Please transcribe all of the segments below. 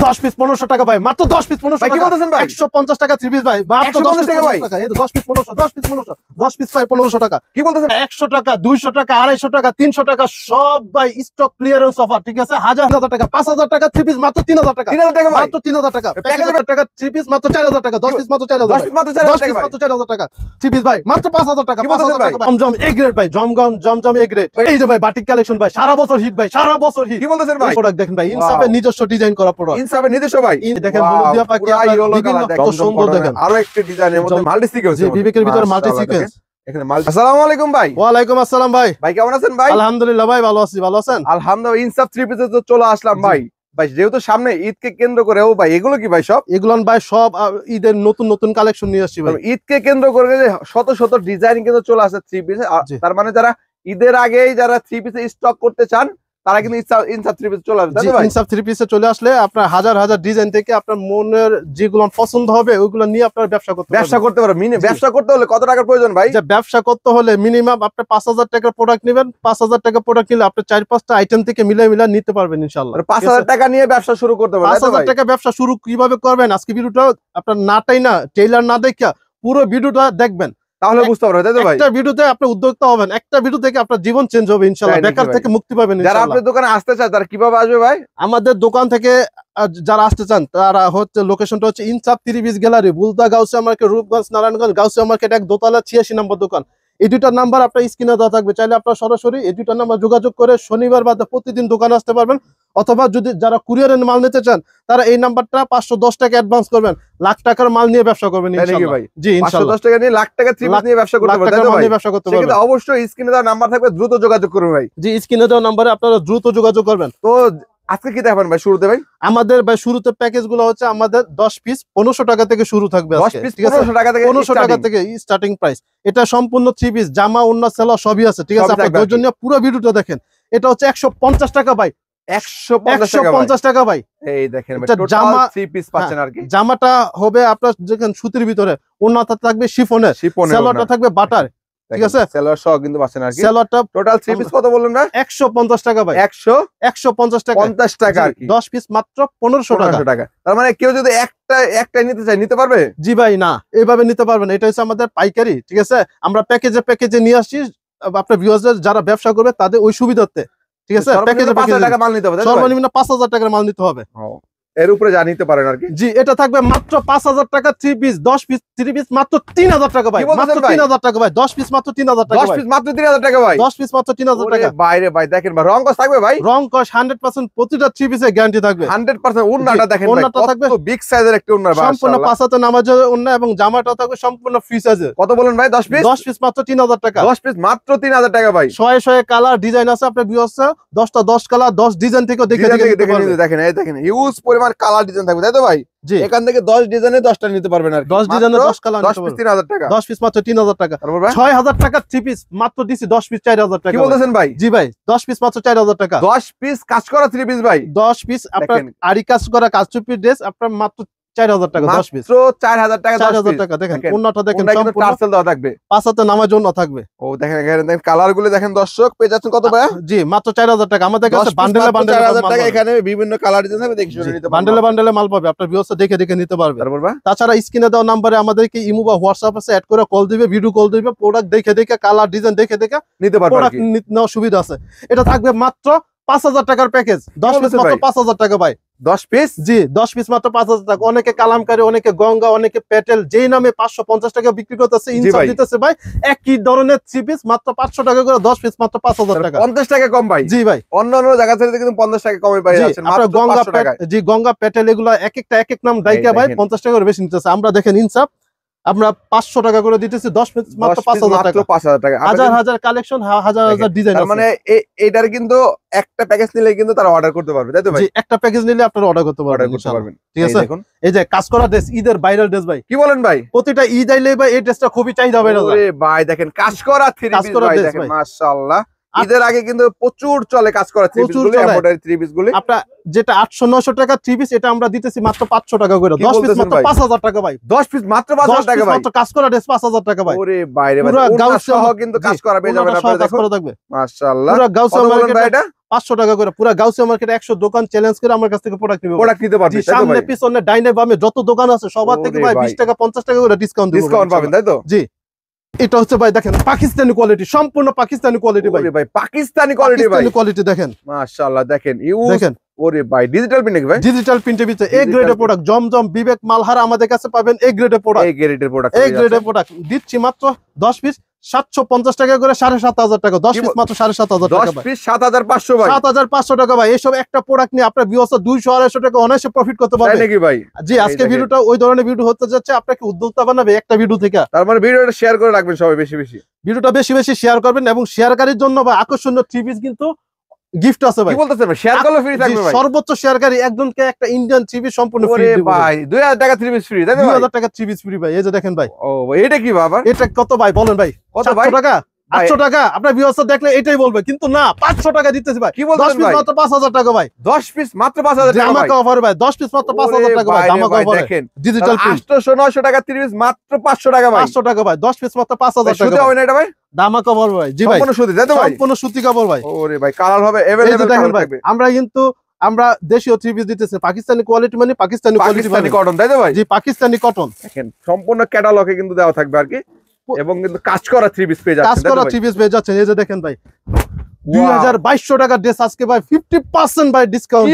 10 piece 1500 টাকা ভাই, মাত্র 10 পিস 1500 টাকা। কি বলতেছেন ভাই? 150 টাকা 3 পিস ভাই, মাত্র 10 টাকা ভাই। এই তো 10 পিস 1500, 10 পিস 1500, 10 পিস ভাই 1500 টাকা। কি বলতেছেন? 100 টাকা, 200 টাকা, 250 টাকা, 300 টাকা সব ভাই স্টক ক্লিয়ারেন্স অফার, ঠিক আছে? 1000 টাকা, 5000 টাকা 3 পিস মাত্র 3000 টাকা। 3000 টাকা মাত্র 3000 টাকা। 1000 টাকা 3 পিস মাত্র 4000 টাকা, 10 পিস মাত্র 4000 টাকা। 10 পিস মাত্র 4000 টাকা। 3 পিস ভাই মাত্র 5000 টাকা। 5000 টাকা। জমজম এ গ্রেড ভাই, জমজম এ গ্রেড। এই যে ভাই বাটিক কালেকশন ভাই, সারা বছর হিট ভাই, সারা বছর হিট। কি বলতেছেন ভাই? প্রোডাক্ট দেখেন ভাই, ইনসাফের নিজস্ব ডিজাইন করা প্রোডাক্ট। ইনসাফের নিজস্ব ভাই, দেখেন হলুদিয়া পাখি কত সুন্দর দেখেন। আরো একটা ডিজাইনের মধ্যে মাল্টি সিকোয়েন্স, জি বিবেকের ভিতরে মাল্টি সিকোয়েন্স। এখানে মাল্টি। আসসালামু আলাইকুম ভাই। ওয়া আলাইকুম আসসালাম ভাই। ভাই কেমন আছেন ভাই? আলহামদুলিল্লাহ ভাই, ভালো আছি। ভালো আছেন? আলহামদুলিল্লাহ। ইনসাফ থ্রি পিসে তো চলে আসলাম ভাই। ভাই যেহেতু সামনে ঈদকে কেন্দ্র করে, ও ভাই এগুলো কি ভাই সব? এগুলো ভাই সব ঈদের নতুন নতুন কালেকশন নিয়ে আসছি ভাই। ঈদকে কেন্দ্র করে শত শত ডিজাইন কিন্তু চলে আসে থ্রি পিসে। তার মানে যারা ঈদের আগেই যারা থ্রি পিসে স্টক করতে চান তারা কিন্তু ইনসাফ থ্রি পিসে চলে আসবে। ইনসাফ থ্রি পিসে চলে আসলে আপনার হাজার হাজার ডিজাইন থেকে আপনার মনের যেগুলো পছন্দ হবে ওইগুলো নিয়ে আপনার ব্যবসা করতে পারবেন। ব্যবসা করতে হলে কত টাকার প্রয়োজন ভাই? ব্যবসা করতে হলে মিনিমাম আপনি 5000 টাকার প্রোডাক্ট নেবেন। 5000 টাকা প্রোডাক্ট নিলে আপনি 4-5টা আইটেম থেকে মিলে নিতে পারবেন ইনশাআল্লাহ। 5000 টাকা নিয়ে ব্যবসা শুরু করতে পারবেন। 5000 টাকা ব্যবসা শুরু কিভাবে করবেন আজকে ভিডিওটা আপনার নাটাই না টেইলার না দেখা পুরো ভিডিওটা দেখবেন, তাহলে বুঝতে পারবেন, তাই তো ভাই? একটা ভিডিওতে আপনি উদ্যোক্তা হবেন, একটা ভিডিও থেকে আপনার জীবন চেঞ্জ হবে ইনশাআল্লাহ, বেকার থেকে মুক্তি পাবেন ইনশাআল্লাহ। যারা আপনার দোকানে আসতে চায় তারা কিভাবে আসবে ভাই? আমাদের দোকান থেকে যারা আসতে চান তারা হচ্ছে লোকেশনটা হচ্ছে ইনসাফ three piece gallery, Bulda Gausia market, Rupganj, Narayanganj Gausia market, এক দোতলা 86 নম্বর দোকান। এই দুইটার নাম্বার আপনার স্ক্রিনে দেওয়া থাকবে, চাইলে আপনার সরাসরি এই দুইটার নাম্বার যোগাযোগ করে শনিবার বাদে প্রতিদিন দোকানে আসতে পারবেন। অথবা যদি যারা কুরিয়ারের মাল নিতে চান তারা এই নাম্বারটা 510 টাকা অ্যাডভান্স করবেন, লাখ টাকার মাল নিয়ে ব্যবসা করবেন ইনশাআল্লাহ ভাই। জি ইনশাআল্লাহ 510 টাকা নিয়ে লাখ টাকা থ্রি পিস নিয়ে ব্যবসা করতে পারবেন, তাই তো ভাই? ব্যবসা করতে পারবেন। অবশ্যই স্ক্রিনে দেওয়া নাম্বার থাকবে, দ্রুত যোগাযোগ করুন ভাই। জি স্ক্রিনে দেওয়া নাম্বারে আপনারা দ্রুত যোগাযোগ করবেন। তো আজকে কি দেখাবেন ভাই শুরুতে ভাই? আমাদের ভাই শুরুতে প্যাকেজ গুলো হচ্ছে আমাদের 10 পিস 1500 টাকা থেকে শুরু থাকবে। 10 পিস 1500 টাকা থেকে 1500 টাকা থেকে স্টার্টিং প্রাইস। এটা সম্পূর্ণ থ্রি পিস, জামা ওন্না সেলা সবই আছে, ঠিক আছে? আপনারা প্রয়োজনীয় পুরো ভিডিওটা দেখেন। এটা হচ্ছে 150 টাকা ভাই, 150 টাকা ভাই। এই দেখেন ভাই টোটাল জামা থ্রি পিস পাচ্ছেন আর কি। জামাটা হবে আপনার যেখানে সুতির ভিতরে, ওন্নাটা থাকবে শিফনের, সেলারটা থাকবে বাটার, ঠিক আছে? সেলার সহ কিন্তু পাচ্ছেন আর কি। সেলারটা টোটাল থ্রি পিস কত বললেন না? 150 টাকা ভাই। 150 টাকা, 50 টাকা আর কি। 10 পিস মাত্র 1500 টাকা। তার মানে কেউ যদি একটাই নিতে চায় নিতে পারবে? জি ভাই না, এইভাবে নিতে পারবেন। এটা হচ্ছে আমাদের পাইকারি, ঠিক আছে? আমরা প্যাকেজে নিয়ে আসছি আপনার ভিউয়ার্সদের যারা ব্যবসা করবে তাদের ওই সুবিধাতে, ঠিক আছে? প্যাকেজে 5000 টাকা মাল নিতে হবে, সর্বনিম্ন 5000 টাকার মাল নিতে হবে। এর উপরে যা নিতে পারেন আর কি। জি এটা থাকবে মাত্র 5000 টাকা three piece, 10 piece three piece মাত্র 3000 টাকা ভাই, মাত্র 3000 টাকা ভাই। 10 পিস মাত্র 3000 টাকা, 10 পিস মাত্র 3000 টাকা ভাই, 10 পিস মাত্র 3000 টাকা। বাইরে ভাই দেখেন ভাই রং কস থাকবে ভাই, রং কস 100% প্রতিটা থ্রি পিসে গ্যারান্টি থাকবে 100%। ওন্নাটা দেখেন ভাই, ওন্নাটা থাকবে বিগ সাইজের একটা ওন্না ভাই, সম্পূর্ণ 5 হাতে নামাজের ওন্না, এবং জামাটা থাকবে সম্পূর্ণ ফ্রি সাইজের। কত বলেন ভাই? 10 পিস, 10 পিস মাত্র 3000 টাকা, 10 পিস মাত্র 3000 টাকা ভাই। শয়ে কালার ডিজাইন আছে আপনার ভিউয়ার্স, 10টা 10 কালার 10 ডিজাইন থেকে দেখে দেখেন। এই দেখেন হিউজ পরিমাণ কালার ডিজাইন থাকবে, তাই তো ভাই? জি এখান থেকে 10 ডিজাইনে 10টা নিতে পারবেন আর 10 ডিজাইনে 10 কালার 10 পিস 3000 টাকা, 10 পিস মাত্র 3000 টাকা। 6000 টাকা থ্রি পিস মাত্র দিছি 10 পিস 4000 টাকা। কি বলতেছেন ভাই? জি ভাই 10 পিস মাত্র 4000 টাকা, 10 পিস কাজ করা থ্রি পিস ভাই, 10 পিস আপনার আরি কাজ করা কাজচুপি ড্রেস আপনার মাত্র 4000 টাকা, 10 পিস মাত্র 4000 টাকা, 4000 টাকা। দেখেন ওন্নাটা দেখেন সম্পূর্ণ টার্সেল দেওয়া থাকবে, 5 হাতে নামাজ ওন্না থাকবে। ও দেখেন এখানে কালার গুলো দেখেন দর্শক, পেয়ে যাচ্ছেন কত ভাই? জি মাত্র 4000 টাকা। আমাদের কাছে বান্ডেলে 4000 টাকা, এখানে বিভিন্ন কালার ডিজাইন হবে, দেখে শুনে নিতে পারবেন। বান্ডেলে মাল পাবে, আপনার ভিউয়ার্স দেখে নিতে পারবে। তাছাড়া স্ক্রিনে দেওয়া নম্বরে আমাদেরকে ইমো বা হোয়াটসঅ্যাপ আছে, অ্যাড করে কল দিবে, ভিডিও কল দিবে, প্রোডাক্ট দেখে কালার ডিজাইন দেখে নিতে পারবে, প্রোডাক্ট নেওয়ার সুবিধা আছে। এটা থাকবে মাত্র 5000 টাকার প্যাকেজ, 10 পিস মাত্র 5000 টাকা ভাই। 10 পিস, জি 10 পিস মাত্র 5000 টাকা। অনেকে কালামকারী, অনেকে গঙ্গা, অনেকে পেটেল যেই নামে 550 টাকা বিক্রি করতেছে, ইনসাফ দিতেছে ভাই একই ধরনের থ্রি পিস মাত্র 500 টাকা করে, 10 পিস মাত্র 5000 টাকা, 50 টাকা কম ভাই। জি ভাই অন্যান্য জায়গা থেকে কিন্তু 50 টাকা কমে পাই যাচ্ছেন মাত্র গঙ্গা টাকা। জি গঙ্গা পেটেল এগুলা এক এক নাম দাইকা ভাই 50 টাকা করে বেশি নিতেছে। আমরা দেখেন ইনসাফ আমরা 500 টাকা করে দিতেছি, 10 পিস মাত্র 5000 টাকা, 5000 টাকা। হাজার কালেকশন, হাজার ডিজাইন আছে। মানে এটার কিন্তু একটা প্যাকেজ নিলে কিন্তু তারা অর্ডার করতে পারবে, তাই তো ভাই? জি একটা প্যাকেজ নিলে আপনারা অর্ডার করতে পারবেন, ঠিক আছে? এই যে কাজ করা ড্রেস, ঈদের ভাইরাল ড্রেস ভাই। কি বলেন ভাই? প্রতিটা ঈদ আইলে ভাই এই ড্রেসটা খুবই চাহিদা ভাইরাল। আরে ভাই দেখেন কাজ করা থ্রি পিস ভাই, দেখেন মাশাআল্লাহ। ঈদের আগে কিন্তু প্রচুর চলে কাজ করা থ্রি পিস গুলো, এমব্রয়ডারি থ্রি পিস গুলো। আপনারা যেটা 800-900 টাকা থ্রি পিস, এটা আমরা দিতেছি মাত্র 500 টাকা করে, 10 পিস মাত্র 5000 টাকা ভাই, 10 পিস মাত্র 5000 টাকা ভাই, মাত্র কাজ করা ড্রেস 5000 টাকা ভাই। ওরে বাইরে ভাই পুরো গাউস সহ কিন্তু কাজ করা পেয়ে যাবেন আপনারা, দেখো কাজ করা থাকবে মাশাআল্লাহ। পুরো গাউস সহ ভাই এটা 500 টাকা করে পুরো গাউসিয়া মার্কেটে 100 দোকান চ্যালেঞ্জ করে আমার কাছ থেকে প্রোডাক্ট নিতে পারবে। সামনে পিছনে ডাইনে বামে যত দোকান আছে সবার থেকে ভাই 20 টাকা 50 টাকা করে ডিসকাউন্ট পাবেন, তাই তো? জি। এটা হচ্ছে ভাই দেখেন পাকিস্তানি কোয়ালিটি, সম্পূর্ণ পাকিস্তানি কোয়ালিটি ভাই। ভাই পাকিস্তানি কোয়ালিটি ভাই, কোয়ালিটি দেখেন মাশাআল্লাহ। দেখেন দেখেন ওরে ভাই ডিজিটাল প্রিন্ট নাকি ভাই? ডিজিটাল প্রিন্টের ভিতরে এ গ্রেডের প্রোডাক্ট, জমজম, বিবেক, মালহারা আমাদের কাছে পাবেন এ গ্রেডের প্রোডাক্ট। এ গ্রেডের প্রোডাক্ট দিচ্ছি মাত্র 10 পিস 750 টাকা করে 7500 টাকা। 10 পিস মাত্র 7500 টাকা। 10 পিস 7500 ভাই, 7500 টাকা ভাই। এইসব একটা প্রোডাক্ট নিয়ে আপনার ভিউয়ার্স 200 250 টাকা অনায়াসে প্রফিট করতে পারবে নাকি ভাই? জি, আজকে ভিডিওটা ওই ধরনের ভিডিও হতে যাচ্ছে, আপনাকে উদ্যোক্তা বানাবে একটা ভিডিও থেকে। তার মানে ভিডিওটা শেয়ার করে রাখবেন সবাই, বেশি বেশি ভিডিওটা বেশি বেশি শেয়ার করবেন এবং শেয়ারকারীর জন্য ভাই আকর্ষণীয় 3 পিস কিন্তু গিফট আছে ভাই। কি বলতেছেন ভাই? শেয়ার করলে ফ্রি থাকবে ভাই। সর্বোচ্চ শেয়ারকারী একজনকে একটা ইন্ডিয়ান 3 পিস সম্পূর্ণ ফ্রি দিব ভাই। 2000 টাকা 3 পিস ফ্রি, তাই তো? 2000 টাকা 3 পিস ফ্রি ভাই। এই যে দেখেন ভাই। ও ভাই, এটা কি বাবা? এটা কত ভাই বলেন ভাই? কত ভাই? 700 টাকা 800 টাকা। আপনার ভিউয়ার্স দেখলে এটাই বলবে, কিন্তু না 500 টাকা দিতেছি ভাই। কি বলছেন 10 পিস ভাই? মাত্র 5000 টাকা ভাই। 10 পিস মাত্র 5000 টাকা ভাই। ধামাকা অফার ভাই। 10 পিস মাত্র 5000 টাকা ভাই। ধামাকা অফার দেখেন ডিজিটাল প্রিন্ট 800 900 টাকা 3 পিস মাত্র 500 টাকা ভাই। 500 টাকা ভাই। 10 পিস মাত্র 5000 টাকা। সুতি হবে না এটা ভাই? ধামাকা অফার ভাই। জি ভাই, সম্পূর্ণ সুতি, তাই তো ভাই? সম্পূর্ণ সুতি কাপড় ভাই। ওরে ভাই, কালার হবে এই যে अवेलेबल দেখেন কালার ভাই, থাকবে। আমরা দেশীয় 3 পিস দিতেছি। পাকিস্তানি কোয়ালিটি মানে পাকিস্তানি কোয়ালিটি, পাকিস্তানি কটন, তাই তো ভাই? জি পাকিস্তানি কটন। দেখেন সম্পূর্ণ ক্যাটালগে কিন্তু দেওয়া থাকবে আর কি, এবং কিন্তু কাজ করা 3 পিস পেয়ে যাচ্ছেন, কাজ করা 3 পিস পেয়ে যাচ্ছেন। এই যে দেখেন ভাই 2200 টাকা ড্রেস আজকে ভাই 50% ভাই ডিসকাউন্ট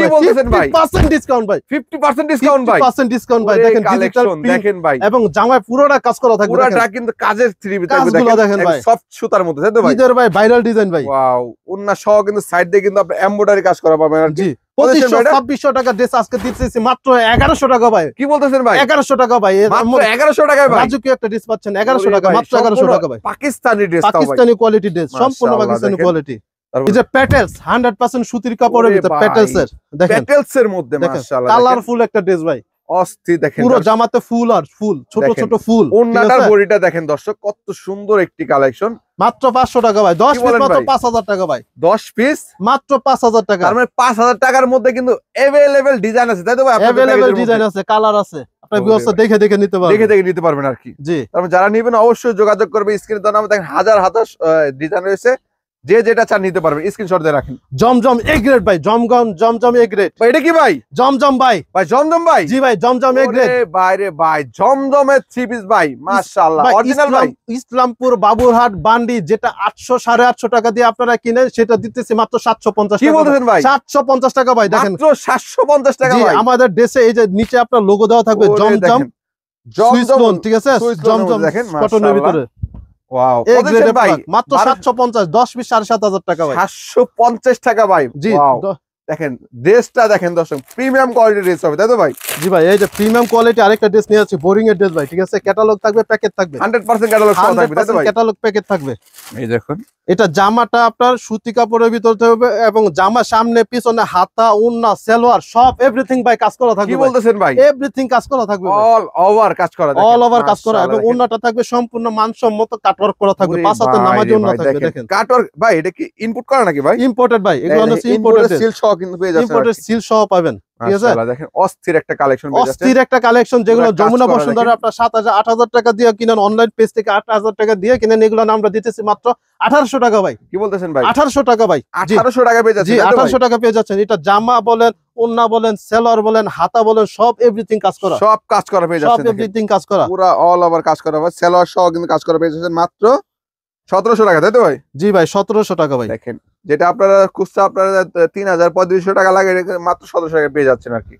ভাই। 50% ডিসকাউন্ট ভাই। 50% ডিসকাউন্ট ভাই। 50% ডিসকাউন্ট ভাই। দেখেন ডিজিটাল দেখেন ভাই, এবং জামায় পুরোটা কাজ করা থাকবে। পুরোটা কিন্তু কাজের 3 পিস থাকবে। দেখেন ভাই সফট সুতার মধ্যে, তাই তো ভাই? ঈদের ভাই ভাইরাল ডিজাইন ভাই। ওয়াও, ওন্না সহ কিন্তু সাইড দিয়ে কিন্তু আপনি এমব্রয়ডারি কাজ করা পাবেন আর কি। জি 2500-2600 টাকা ড্রেস আজকে দিতেছি মাত্র 1100 টাকা ভাই। কি বলতেছেন ভাই? 1100 টাকা ভাই। মাত্র 1100 টাকায় ভাই রাজকীয় একটা ড্রেস পাচ্ছেন 1100 টাকা, মাত্র 1100 টাকা ভাই। Pakistani dress, Pakistani quality dress, সম্পূর্ণ পাকিস্তানি কোয়ালিটি। এই যে প্যাটেলস 100% সুতির কাপড়ের ভিতরে প্যাটেলস এর, দেখেন প্যাটেলস এর মধ্যে মাশাআল্লাহ কালারফুল একটা ড্রেস ভাই। অস্থির। দেখেন পুরো জামাতে ফুল আর ফুল, ছোট ছোট ফুল। ওন্নাটার বডিটা দেখেন দর্শক, কত সুন্দর একটি কালেকশন। মাত্র 500 টাকা ভাই। 10 পিস মাত্র 5000 টাকা ভাই। 10 পিস মাত্র 5000 টাকা। তার মানে 5000 টাকার মধ্যে কিন্তু अवेलेबल ডিজাইন আছে, তাই তো ভাই? अवेलेबल ডিজাইন আছে, কালার আছে। আপনার ভিউয়ার্স দেখে দেখে নিতে পারবেন, দেখে নিতে পারবেন আর কি। জি, তার মানে যারা নেবেন অবশ্যই যোগাযোগ করবে। স্ক্রিনে দেওয়া নাম্বার দেখেন, হাজার হাজার ডিজাইন রয়েছে, যে যেটা চান নিতে পারবেন। স্ক্রিনশট দিয়ে রাখেন। জমজম এ গ্রেড ভাই। জমজম এ গ্রেড ভাই। এটা কি ভাই? জমজম ভাই। জমজম ভাই? জি ভাই, জমজম এ গ্রেড। ভাই রে ভাই, জমজমের 3 পিস ভাই, মাশাআল্লাহ অরিজিনাল ভাই। ইসলামপুর বাবুরহাট বান্ডি যেটা 800 850 টাকা দিয়ে আপনারা কিনেন, সেটা দিতেছি মাত্র 750 টাকা। কি বলতেছেন ভাই? 750 টাকা ভাই। দেখেন মাত্র 750 টাকা ভাই। আমাদের দেশে এই যে নিচে আপনার লোগো দেওয়া থাকবে জমজম, ঠিক আছে? জমজম দেখেন কটনের ভিতরে। ওয়াও, ভাই মাত্র 750, 10 পিস 7500 টাকা ভাই। 750 টাকা ভাই। জি দেখেন ড্রেসটা দেখেন দর্শক, প্রিমিয়াম কোয়ালিটির ড্রেস হবে, তাই তো ভাই? জি ভাই, এই যে প্রিমিয়াম কোয়ালিটি আরেকটা ড্রেস নিয়ে আছি, বোরিং এর ড্রেস ভাই। ঠিক আছে, ক্যাটালগ থাকবে, প্যাকেট থাকবে, 100% ক্যাটালগ সহ থাকবে, তাই তো ভাই? ক্যাটালগ প্যাকেট থাকবে। এই দেখুন, এটা জামাটা আপনার সুতি কাপড়ের ভিতরে হবে এবং জামা সামনে পিছনে হাতা ওন্না সালোয়ার সব এভরিথিং ভাই কাজ করা থাকবে। কি বলতেছেন ভাই? এভরিথিং কাজ করা থাকবে, অল ওভার কাজ করা, অল ওভার কাজ করা, এবং ওন্নাটা থাকবে সম্পূর্ণ মানসম্মত কাটওয়ার্ক করা থাকবে। পাঁচ হাতে নামাজি ওন্না থাকবে। দেখেন কাটওয়ার্ক ভাই। এটা কি ইনপুট করা নাকি ভাই? ইম্পোর্টেড ভাই, এগুলো হচ্ছে ইম্পোর্টেড সিল সহ কিন্তু পেয়ে যাচ্ছেন, ইম্পোর্টেড সিল সহ পাবেন। ঠিক আছে, মাশাআল্লাহ দেখেন অস্থির একটা কালেকশন পেয়ে যাচ্ছেন। অস্থির একটা কালেকশন, যেগুলো যমুনা বসুন্ধরা আপনার 7000 8000 টাকা দিয়ে কিনেন, অনলাইন পেজ থেকে 8000 টাকা দিয়ে কিনেন, এগুলো আমরা দিতেছি মাত্র 1800 টাকা ভাই। কি বলতেছেন ভাই? 1800 টাকা ভাই। 1800 টাকা পেয়ে যাচ্ছেন। জি 1800 টাকা পেয়ে যাচ্ছেন। এটা জামা বলেন, ওন্না বলেন, সালোয়ার বলেন, হাতা বলেন, সব এভরিথিং কাজ করা, সব কাজ করা পেয়ে যাচ্ছেন। সব এভরিথিং কাজ করা, পুরো অল ওভার কাজ করা ভাই। সালোয়ার সহ কিন্তু কাজ করা পেয়ে যাচ্ছেন মাত্র 1700 টাকা, তাই তো ভাই? জি ভাই 1700 টাকা ভাই। দেখেন যেটা আপনারা খুচরা আপনারা 3000 3500 টাকা লাগে, মাত্র 1700 টাকা পেয়ে যাচ্ছেন আর কি।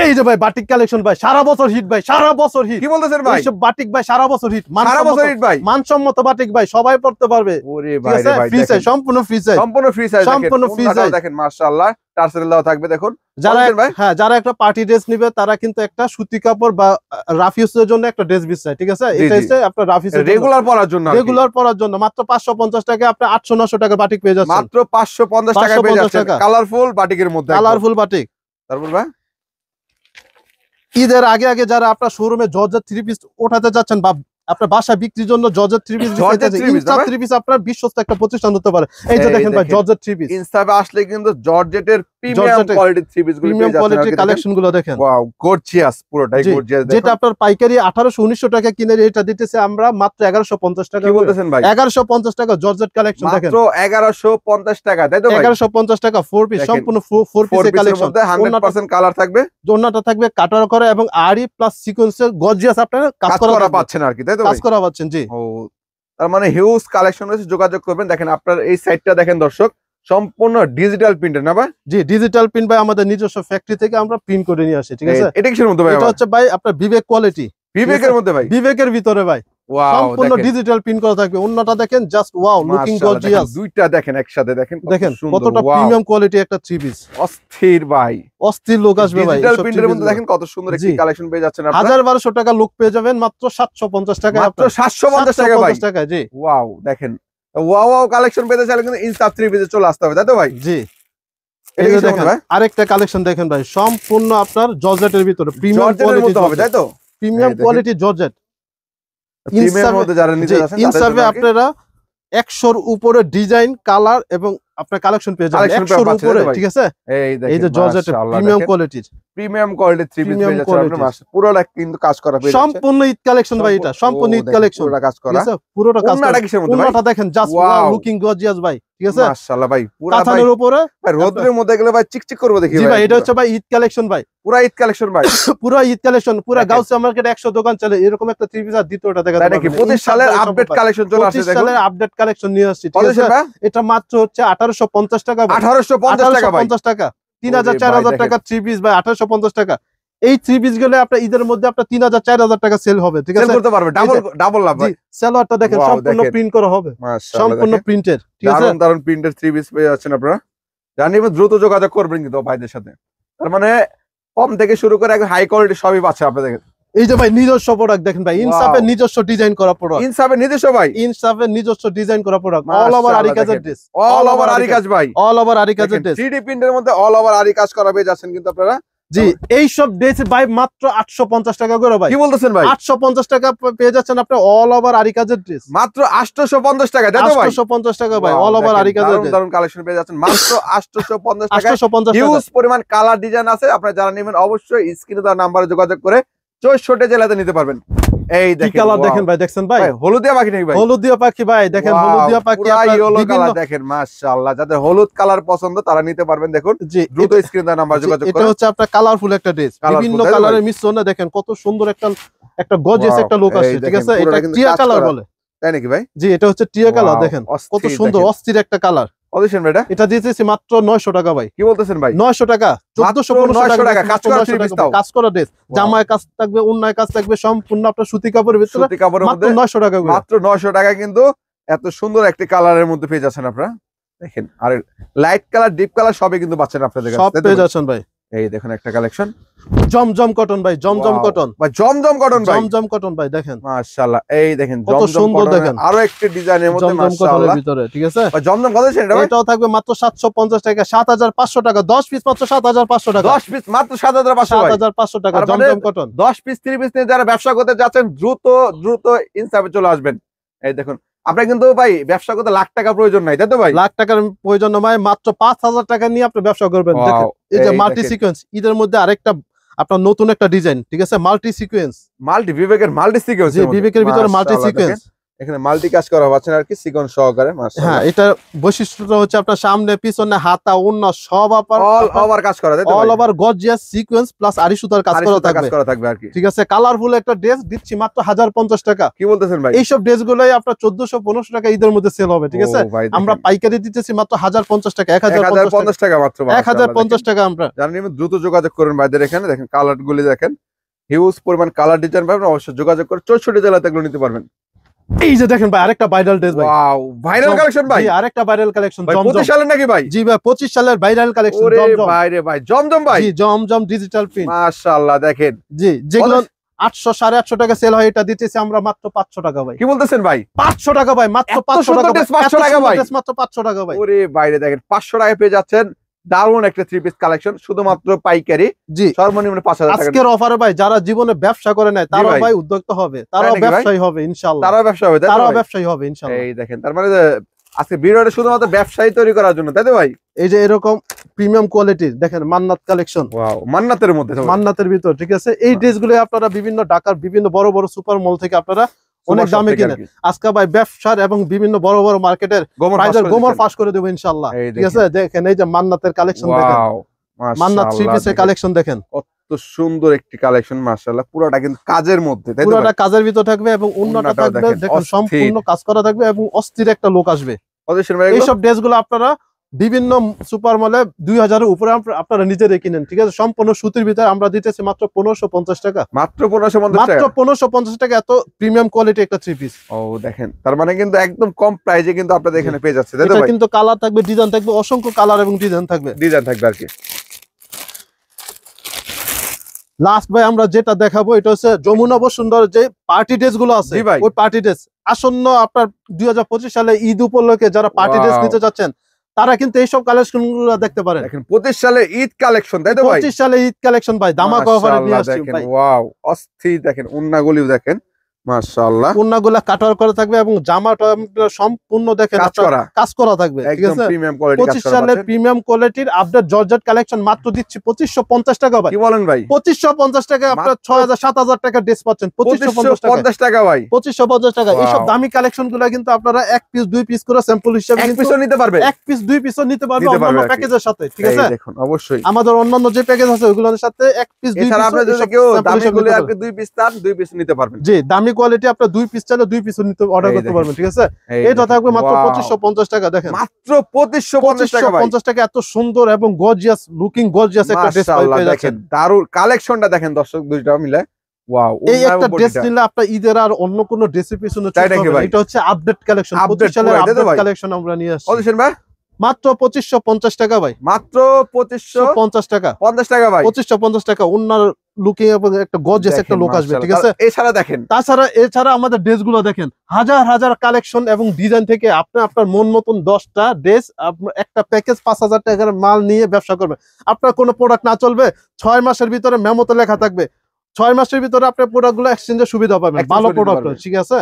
এই যে ভাই বাটিক কালেকশন ভাই, সারা বছর হিট ভাই, সারা বছর হিট। কি বলতেছেন ভাই? এইসব বাটিক ভাই সারা বছর হিট, সারা বছর হিট ভাই, মানসম্মত বাটিক ভাই, সবাই পড়তে পারবে। ওরে ভাই রে ভাই, ফ্রি সাইজ, সম্পূর্ণ ফ্রি সাইজ, সম্পূর্ণ ফ্রি সাইজ, সম্পূর্ণ ফ্রি সাইজ। দেখেন মাশাআল্লাহ টার্সেল দেওয়া থাকবে। দেখুন যারা একটা পার্টি ড্রেস নিবে, তারা কিন্তু একটা সুতি কাপড় বা রাফিউসের জন্য একটা ড্রেস বিছায়। ঠিক আছে, এটা হচ্ছে আপনার রাফিউসের রেগুলার পরার জন্য, রেগুলার পরার জন্য মাত্র 550 টাকা আপনি 800 900 টাকা বাটিক পেয়ে যাচ্ছেন। মাত্র 550 টাকা পেয়ে যাচ্ছেন কালারফুল বাটিকের মধ্যে, কালারফুল বাটিক। তারপর ভাই ঈদের আগে আগে যারা আপনার শোরুমে জর্জেট 3 পিস ওঠাতে যাচ্ছেন বা আপনার বাসা বিক্রির জন্য georgette three piece three piece আপনার বিশ্বস্ত একটা প্রতিষ্ঠান হতে পারে। এই যে দেখেন ভাই জর্জেট থ্রি পিস, ইনস্টাফে আসলে কিন্তু জর্জেটের প্রিমিয়াম কোয়ালিটি থ্রি পিস গুলো প্রিমিয়াম কোয়ালিটির কালেকশন গুলো দেখেন। ওয়াও গর্জিয়াস, পুরোটাই গর্জিয়াস। যেটা আপনার পাইকারি 1800-1900 টাকা কিনে এটা দিতেছে আমরা মাত্র 1150 টাকা। কি বলতেছেন ভাই? 1150 টাকা জর্জেট কালেকশন দেখেন, মাত্র 1150 টাকা, তাই তো ভাই? 1150 টাকা 4 পিস, সম্পূর্ণ 4 পিসের কালেকশন। 100% কালার থাকবে, ওন্নাটা থাকবে কাটার করা এবং আড়ি প্লাস সিকোয়েন্সের গর্জিয়াস আপনারা কাজ করা পাচ্ছেন আর কি, তাই তো ভাই? কাজ করা পাচ্ছেন জি। ও তার মানে হিউজ কালেকশন রয়েছে, যোগাযোগ করবেন। দেখেন আপনার এই সাইডটা দেখেন দর্শক, সম্পূর্ণ ডিজিটাল প্রিন্টার না ভাই? জি ডিজিটাল প্রিন্ট ভাই, আমাদের নিজস্ব ফ্যাক্টরি থেকে আমরা প্রিন্ট করে নিয়ে আসি, ঠিক আছে? এটা কিসের মধ্যে ভাই? এটা হচ্ছে ভাই আপনার বিবেক কোয়ালিটি, বিবেকের মধ্যে ভাই? বিবেকের ভিতরে ভাই সম্পূর্ণ ডিজিটাল প্রিন্ট করা থাকবে। ওন্নাটা দেখেন জাস্ট ওয়াও, লুকিং গর্জিয়াস। দুইটা দেখেন একসাথে, দেখেন দেখেন কতটা প্রিমিয়াম কোয়ালিটি একটা থ্রি পিস, অস্থির ভাই, অস্থির লোক আসবে ভাই। ডিজিটাল প্রিন্টের মধ্যে দেখেন কত সুন্দর একটি কালেকশন পেয়ে যাচ্ছেন আপনারা। 1200 টাকা লুক পেয়ে যাবেন মাত্র 750 টাকা, মাত্র 750 টাকা ভাই। জি ওয়াও দেখেন, ওয়াও কালেকশন পেতে চাইলে কিন্তু ইনস্টাফ থ্রি পিসে চলে আসতে হবে, তাই তো ভাই? জি এই যে দেখেন আরেকটা কালেকশন দেখেন ভাই, সম্পূর্ণ আপনার জর্জেটের ভিতরে প্রিমিয়াম কোয়ালিটি হবে, তাই তো? Premium quality georgette. প্রিমিয়াম মধ্যে যারা নিতে যাচ্ছেন ইনসাফে আপনারা 100 এর উপরে ডিজাইন, কালার এবং আপনার কালেকশন পেয়ে যাবেন 100 এর উপরে, ঠিক আছে? এই যে জর্জেটের প্রিমিয়াম কোয়ালিটির, প্রিমিয়াম কোয়ালিটি থ্রি পিস পেয়ে যাচ্ছেন আপনারা, পুরোটা কিন্তু কাজ করা পেয়ে যাচ্ছেন। সম্পূর্ণ ঈদ কালেকশন ভাই, এটা সম্পূর্ণ ঈদ কালেকশন, পুরোটা কাজ করা, ঠিক আছে? পুরোটা কাজ করা। কিসের মধ্যে ভাই? ওন্নাটা দেখেন জাস্ট ওয়াও, লুকিং গর্জিয়াস ভাই, ঠিক আছে? মাশাআল্লাহ ভাই, পুরো কাতানের উপরে ভাই রোদের মধ্যে গেলে ভাই চিকচিক করবে দেখি জি ভাই। এটা হচ্ছে ভাই ঈদ কালেকশন ভাই, পুরো ঈদ কালেকশন ভাই, পুরো ঈদ কালেকশন। পুরো গাউসিয়া মার্কেটে 100 দোকান চলে, এরকম একটা থ্রি পিস আর দ্বিতীয়টা দেখা যায় নাকি? 25 সালের আপডেট কালেকশন চলে আসছে, 25 সালের আপডেট কালেকশন নিয়ে আসছে, ঠিক আছে? এটা মাত্র হচ্ছে 1850 টাকা, 1850 টাকা ভাই, 1850 টাকা 3000-4000 টাকা থ্রি পিস ভাই, 1850 টাকা। এই থ্রি পিস গুলো আপনার ঈদের মধ্যে আপনার 3000-4000 টাকা সেল হবে, ঠিক আছে? সেল করতে পারবে, ডাবল লাভ ভাই। সালোয়ারটা দেখেন সম্পূর্ণ প্রিন্ট করা হবে, সম্পূর্ণ প্রিন্টেড, ঠিক আছে? দারুন প্রিন্টেড থ্রি পিস পেয়ে যাচ্ছেন আপনারা। জানিয়ে দ্রুত যোগাযোগ করবেন কিন্তু ভাইদের সাথে, তার মানে কম থেকে শুরু করে একদম হাই কোয়ালিটি সবই পাচ্ছে আপনাদের। এই যে ভাই নিজস্ব প্রোডাক্ট দেখেন ভাই, ইনসাফের নিজস্ব ডিজাইন করা প্রোডাক্ট, ইনসাফের নিজস্ব ভাই, ইনসাফের নিজস্ব ডিজাইন করা প্রোডাক্ট, অল ওভার আরি কাজের ড্রেস, অল ওভার আরি কাজ ভাই, অল ওভার আরি কাজের ড্রেস, 3D প্রিন্টের মধ্যে অল ওভার আরি কাজ করা পেয়ে যাচ্ছেন কিন্তু আপনারা। জি এই সব ড্রেস ভাই মাত্র 850 টাকা করে ভাই। কি বলতেছেন ভাই? 850 টাকা পেয়ে যাচ্ছেন আপনি অল ওভার আরি কাজের ড্রেস, মাত্র 850 টাকা, তাই তো ভাই? 850 টাকা ভাই অল ওভার আরি কাজের ড্রেস, দারুন কালেকশন পেয়ে যাচ্ছেন মাত্র 850 টাকা। 850 টাকা, হিউজ পরিমাণ কালার ডিজাইন আছে, আপনারা যারা নেবেন অবশ্যই স্ক্রিনে দেওয়া নম্বরে যোগাযোগ করে 64 জেলাতে নিতে পারবেন। এই দেখেন কালার দেখেন ভাই, দেখছেন ভাই হলুদিয়া পাখি নাকি ভাই? হলুদিয়া পাখি ভাই, দেখেন হলুদিয়া পাখি কালার দেখেন, মাশাআল্লাহ। যাদের হলুদ কালার পছন্দ তারা নিতে পারবেন, দেখুন দ্রুত স্ক্রিনে দেওয়া নাম্বার যোগাযোগ করুন। এটা হচ্ছে আপনার কালারফুল একটা ড্রেস, বিভিন্ন কালারের মিশ্রণে দেখেন কত সুন্দর একটা গর্জিয়াস একটা লুক আসছে, ঠিক আছে? এটা টিয়া কালার বলে, তাই নাকি ভাই? জি এটা হচ্ছে টিয়া কালার, দেখেন কত সুন্দর অস্থির একটা কালার। এটা দিতেছি মাত্র 900 টাকা ভাই। কি বলতেছেন ভাই? 900 টাকা, 1400-1500 টাকা কাজ করা ড্রেস, Wow. জামায় কাজ থাকবে, ওন্নায় কাজ থাকবে, সম্পূর্ণ আপনার সুতি কাপড়ের ভিতরে, সুতি কাপড়ের মাত্র মধ্যে 900 টাকা করে। মাত্র 900 টাকা কিন্তু এত সুন্দর একটি কালারের মধ্যে পেয়ে যাচ্ছেন আপনারা। দেখেন আর লাইট কালার, ডিপ কালার সবই কিন্তু পাচ্ছেন আপনাদের কাছে, সব পেয়ে যাচ্ছেন ভাই। এই দেখুন একটা কালেকশন, জমজম কটন ভাই, জমজম কটন ভাই, জমজম কটন ভাই, জমজম কটন ভাই, দেখেন মাশাআল্লাহ। এই দেখেন কত জমজম সুন্দর, কটন, দেখেন আরো একটি ডিজাইনের মধ্যে জমজম কটনের মাশাআল্লাহ ভিতরে, ঠিক আছে? ভাই জমজম কত আছে এটা ভাই? এটাও থাকবে মাত্র 750 টাকা, 7500 টাকা 10 পিস, মাত্র 7500 টাকা, 10 পিস মাত্র 7500 ভাই, 7500 টাকা তার মানে জমজম কটন। 10 পিস 30 পিস নিয়ে যারা ব্যবসা করতে যাচ্ছেন দ্রুত ইনসাফে চলে আসবেন। এই দেখুন আপনার কিন্তু ভাই ব্যবসা করতে লাখ টাকা প্রয়োজন নাই, তাই তো ভাই? লাখ টাকার প্রয়োজন নয়, মাত্র 5000 টাকা নিয়ে আপনি ব্যবসা করবেন। দেখেন এই যে মাল্টি সিকোয়েন্স, ঈদের মধ্যে আরেকটা আপনার নতুন একটা ডিজাইন, ঠিক আছে? মাল্টি সিকোয়েন্স, বিবেকের মাল্টি সিকোয়েন্স, জি বিবেকের ভিতরে মাল্টি সিকোয়েন্স, এখানে মাল্টি কাজ করা হচ্ছে আর কি সিকোয়েন্স সহকারে, মাশাআল্লাহ। হ্যাঁ এটা বৈশিষ্ট্যটা হচ্ছে আপনার সামনে পিছনে হাতা ওন্না সব অল ওভার কাজ করা, তাই তো? All over gorgeous sequence plus আরি সুতার কাজ করা থাকবে আর কি, ঠিক আছে? কালারফুল একটা ড্রেস দিচ্ছি মাত্র 1050 টাকা। কি বলতেছেন ভাই? এইসব ড্রেস গুলোই আপনার 1400-1500 টাকা ঈদের মধ্যে সেল হবে, ঠিক আছে? আমরা পাইকারি দিতেছি মাত্র 1050 টাকা, 1050 টাকা মাত্র, 1050 টাকা। আমরা জানেন দ্রুত যোগাযোগ করুন ভাইদের এখানে। দেখেন কালার গুলি দেখেন, হিউজ পরিমাণ কালার ডিজাইন পাবেন, অবশ্যই যোগাযোগ করে 64 জেলাতে এগুলো নিতে পারবেন। এই যে দেখেন ভাই আরেকটা ভাইরাল ড্রেস ভাই, ওয়াও ভাইরাল কালেকশন ভাই, জি আরেকটা ভাইরাল কালেকশন, জমজম 25 সালের নাকি ভাই? জি ভাই 25 সালের ভাইরাল কালেকশন, জমজম ভাই রে ভাই, জমজম ভাই, জি জমজম ডিজিটাল প্রিন্ট, মাশাআল্লাহ। দেখেন জি যেগুলো 800-850 টাকা সেল হয়, এটা দিতেছি আমরা মাত্র 500 টাকা ভাই। কি বলতেছেন ভাই? 500 টাকা ভাই, মাত্র 500 টাকা, 500 টাকা ভাই, মাত্র 500 টাকা ভাই। ওরে বাইরে দেখেন 500 টাকায় পেয়ে যাচ্ছেন দারুণ একটা 3 পিস কালেকশন, শুধুমাত্র পাইকারি, জি সর্বনিম্ন 5000 টাকা। আজকের অফারে ভাই যারা জীবনে ব্যবসা করে নাই তারাও ভাই। ভাই উদ্যোক্তা হবে, তারাও নাকি ভাই? ব্যবসায়ী হবে ইনশাআল্লাহ, তারাও ব্যবসা হবে, তাই তো তারাও ভাই? ব্যবসায়ী হবে ইনশাআল্লাহ। এই দেখেন, তার মানে যে আজকে ভিডিওটা শুধুমাত্র ব্যবসায়ী তৈরি করার জন্য, তাই তো ভাই? এই যে এরকম প্রিমিয়াম কোয়ালিটির দেখেন মান্নাত কালেকশন, ওয়াও, মান্নাতের মধ্যে তো ভাই। মান্নাতের ভিতর, ঠিক আছে। এই ড্রেসগুলো আপনারা বিভিন্ন ঢাকার বিভিন্ন বড় বড় সুপার মল থেকে আপনারা অনেক সুপার শপ দামে থেকে কিনে আর কি। আজকে ভাই ব্যবসার এবং বিভিন্ন বড় বড় মার্কেটের গোমর প্রাইজের ফাঁস করে গোমর দিচ্ছেন। ফাঁস করে দেবো ইনশাআল্লাহ, এই ঠিক আছে। দেখেন এই যে মান্নাতের কালেকশন দেখেন, ওয়াও, মান্নাত থ্রি মাশাআল্লাহ, পিসের দেখেন কালেকশন দেখেন, কত সুন্দর একটি কালেকশন, মাশাআল্লাহ। পুরোটা কিন্তু কাজের মধ্যে, তাই তো পুরোটা ভাই? কাজের ভিতর থাকবে এবং উন্নতটা উন্নতটাও থাকবে দেখেন, দেখেন অস্থির। সম্পূর্ণ কাজ করা থাকবে এবং অস্থির একটা লোক আসবে। অবশ্যই ভাই, এগুলো এইসব ড্রেসগুলো আপনারা বিভিন্ন সুপার মলে 2000-এর উপরে আপনারা নিজেরাই কিনেন, ঠিক আছে। সম্পূর্ণ সুতির ভিতরে আমরা দিতেছি মাত্র 1550 টাকা, মাত্র 1550 মাত্র টাকা। 1550 টাকা, এত প্রিমিয়াম কোয়ালিটি একটা থ্রি পিস। ও দেখেন, তার মানে কিন্তু একদম কম প্রাইসে কিন্তু আপনাদের এখানে পেয়ে যাচ্ছে, তাই তো এটা ভাই? কিন্তু কালার থাকবে, ডিজাইন থাকবে, অসংখ্য কালার এবং ডিজাইন থাকবে। ডিজাইন থাকবে আর কি। লাস্ট ভাই আমরা যেটা দেখাবো এটা হচ্ছে যমুনা বসুন্ধর যে পার্টি ড্রেস গুলো আছে, জি ভাই। ওই পার্টি ড্রেস আসন্ন আপনার 2025 সালে ঈদ উপলক্ষে যারা পার্টি ড্রেস Wow. নিতে যাচ্ছেন তারা কিন্তু এইসব কালেকশন গুলো দেখতে পারেন। দেখেন 25 সালে ঈদ কালেকশন, তাই তো ভাই? 25 সালে ঈদ কালেকশন ভাই ধামাকা অফারে নিয়ে আসছি দেখেন, ভাই। ওয়াও, অস্থির। দেখেন উন্নাগুলিও দেখেন, মাশাআল্লাহ, পূর্ণাগুলা কাটার করা থাকবে এবং জামাটা সম্পূর্ণ দেখেন কাজ আপনার করা, কাজ করা থাকবে, ঠিক একদম আছে। প্রিমিয়াম কোয়ালিটি কাজ 25 করা সালে পাচ্ছেন। প্রিমিয়াম কোয়ালিটির আপডেট জর্জেট কালেকশন মাত্র দিচ্ছি 2550 টাকা ভাই। কি বলেন ভাই? 2550 টাকা আপনার মাত্র 6000-7000 টাকা ড্রেস পাচ্ছেন 2550 টাকা। 2550 টাকা ভাই। 2550 টাকা। Wow. এইসব দামি কালেকশন গুলো কিন্তু আপনারা এক পিস দুই পিস করে স্যাম্পল হিসেবে এক কিন্তু পিসও নিতে পারবে। এক পিস দুই পিসও নিতে পারবে নিতে পারবে অন্যান্য আর কি। প্যাকেজের সাথে, ঠিক এই আছে। দেখুন, অবশ্যই। আমাদের অন্যান্য যে প্যাকেজ আছে ওগুলোর সাথে এক পিস দুই এছাড়া পিস আপনি যদি কেউ দামি গুলি আর কি 2 পিস চান, 2 পিস নিতে পারবেন। জি দামি কোয়ালিটি আপনার দুই পিস চাইলে দুই পিস নিতে অর্ডার এই করতে দেখেন। পারবেন, ঠিক আছে। এই এটা দেখেন, থাকবে মাত্র wow, 2550 টাকা। দেখেন মাত্র 2550 টাকা ভাই। 2550 টাকা এত সুন্দর এবং গর্জিয়াস লুকিং গর্জিয়াস একটা ড্রেস মাশাআল্লাহ, পেয়ে দেখেন যাচ্ছেন। দারুণ কালেকশনটা দেখেন দর্শক, দুইটা মিলে ওয়াও। এই একটা ড্রেস নিলে আপনার ঈদের আর অন্য কোনো ড্রেসের পিছনে তাই ছুটতে নাকি হবে না। ভাই? এটা হচ্ছে আপডেট কালেকশন, Update 25 সালের পুরো, তাই তো আপডেট ভাই? কালেকশন আমরা নিয়ে আসছি অদিশন ভাই, মাত্র 2550 টাকা ভাই। মাত্র 2550 50 টাকা টাকা ভাই। 2550 টাকা ওনার লুকিং এবং একটা গর্জিয়াস একটা দেখেন, লোক আসবে, ঠিক মাশাআল্লাহ। আছে। এছাড়া দেখেন, এছাড়া আমাদের ড্রেস গুলো দেখেন হাজার হাজার কালেকশন এবং ডিজাইন থেকে আপনি আপনার মন মতন 10টা ড্রেস একটা প্যাকেজ 5000 টাকার মাল নিয়ে ব্যবসা করবেন। আপনার কোনো প্রোডাক্ট না চলবে 6 মাসের ভিতরে মেমোতে লেখা থাকবে, 6 মাসের ভিতরে আপনার প্রোডাক্ট গুলো এক্সচেঞ্জের সুবিধা পাবেন। Exchange ভালো করে দিতে প্রোডাক্ট, পারবে। ঠিক আছে।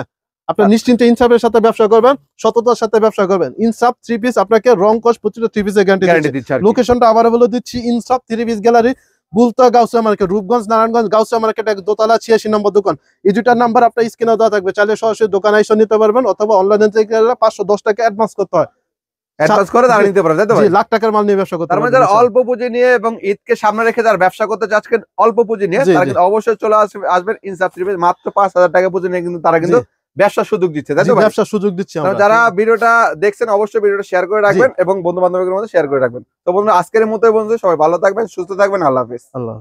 আপনার নিশ্চিন্তে ইনসাফের সাথে ব্যবসা করবেন, সততার সাথে ব্যবসা করবেন। ইনসাফ থ্রি পিস আপনাকে রং কস প্রতিটা থ্রি পিসের গ্যারান্টি গ্যারান্টি দিচ্ছে আর কি। লোকেশনটা আবার বলে দিচ্ছি, ইনসাফ three piece gallery, বুলতা Gausia market, Rupganj Narayanganj Gausia market, এক দোতলা 86 নম্বর দোকান। এই দুটার নাম্বার আপনার স্ক্রিনে দেওয়া থাকবে, চাইলে সরাসরি দোকানে এসে নিতে পারবেন অথবা অনলাইনে থেকে 510 টাকা অ্যাডভান্স করতে হয়। অ্যাডভান্স করে তারা নিতে পারবে, তাই তো জি ভাই? লাখ টাকার মাল নিয়ে ব্যবসা করতে তার মানে পারবেন যারা ইনশাআল্লাহ। অল্প পুঁজি নিয়ে এবং ঈদকে সামনে রেখে যারা ব্যবসা করতে চাচ্ছেন অল্প পুঁজি নিয়ে, জি, তারা জি। কিন্তু অবশ্যই চলে আসবেন ইনসাফ থ্রি পিস। মাত্র 5000 টাকা পুঁজি নিয়ে কিন্তু তারা কিন্তু ব্যবসার সুযোগ দিচ্ছে, তাই জি, তো ভাই? ব্যবসার সুযোগ দিচ্ছি আমরা। যারা ভিডিওটা দেখছেন অবশ্যই ভিডিওটা শেয়ার করে রাখবেন এবং বন্ধু বান্ধবের মধ্যে শেয়ার করে রাখবেন। তো বন্ধুরা আজকের মতো বন্ধু সবাই ভালো থাকবেন, সুস্থ থাকবেন, আল্লাহ হাফেজ। আল্লাহ।